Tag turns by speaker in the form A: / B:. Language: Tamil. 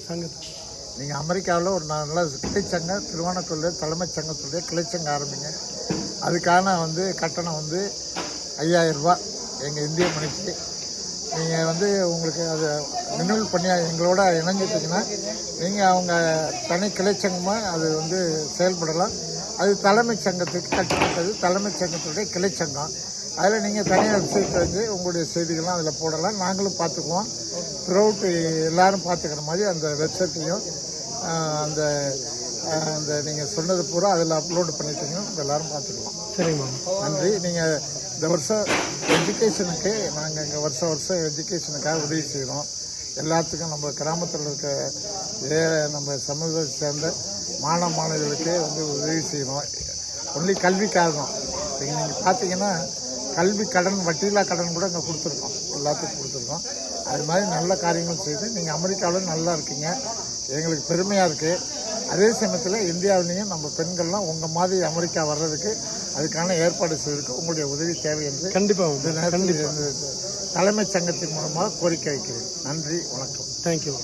A: சங்கத்தில்?
B: நீங்கள் அமெரிக்காவில் ஒரு நல்ல கிளைச்சங்க திருவானக்கோயில் தலைமைச் சங்கத்துடைய கிளைச்சங்க ஆரம்பிங்க. அதுக்கான கட்டணம் 5000 ரூபா எங்கள் இந்திய மணிக்கு. நீங்கள் உங்களுக்கு அதை ரினியூவல் பண்ணி எங்களோட இணைஞ்சிட்டிங்கன்னா நீங்கள் அவங்க தனி கிளைச்சங்கமாக அது செயல்படலாம். அது தலைமைச் சங்கத்துக்கு கட்டப்பட்டது. தலைமைச் சங்கத்துடைய கிளைச்சங்கம். அதில் நீங்கள் தனியாக வெப்சைட் உங்களுடைய செய்திகள்லாம் அதில் போடலாம். நாங்களும் பார்த்துக்குவோம். த்ரூஅவுட் எல்லோரும் பார்த்துக்கிற மாதிரி அந்த வெப்சைட்டையும் அந்த அந்த நீங்கள் சொன்னது பூரா அதில் அப்லோடு பண்ணிட்டீங்க. எல்லோரும் பார்த்துக்கலாம்.
A: சரிங்க.
B: நன்றி. நீங்கள் இந்த வருஷம் எஜுகேஷனுக்கு நாங்கள் இங்கே வருஷம் எஜுகேஷனுக்காக உதவி செய்கிறோம். எல்லாத்துக்கும் நம்ம கிராமத்தில் இருக்க நம்ம சமூகத்தை சேர்ந்த மாணவர்களுக்கு உதவி செய்கிறோம். ஒன்லி கல்விக்காக தான். நீங்கள் பார்த்தீங்கன்னா கல்வி கடன், வட்டியில்லா கடன் கூட இங்கே கொடுத்துருக்கோம். எல்லாத்துக்கும் கொடுத்துருக்கோம். அது மாதிரி நல்ல காரியங்கள் செய்து நீங்கள் அமெரிக்காவில் நல்லா இருக்கீங்க. எங்களுக்கு பெருமையாக இருக்குது. அதே சமயத்தில் இந்தியாவிலையும் நம்ம பெண்கள்லாம் உங்கள் மாதிரி அமெரிக்கா வர்றதுக்கு அதுக்கான ஏற்பாடு செய்வதற்கு உங்களுடைய உதவி தேவை என்று
A: கண்டிப்பாக
B: தலைமைச் சங்கத்தின் மூலமாக கோரிக்கை வைக்கிறேன். நன்றி, வணக்கம்.
A: தேங்க்யூ.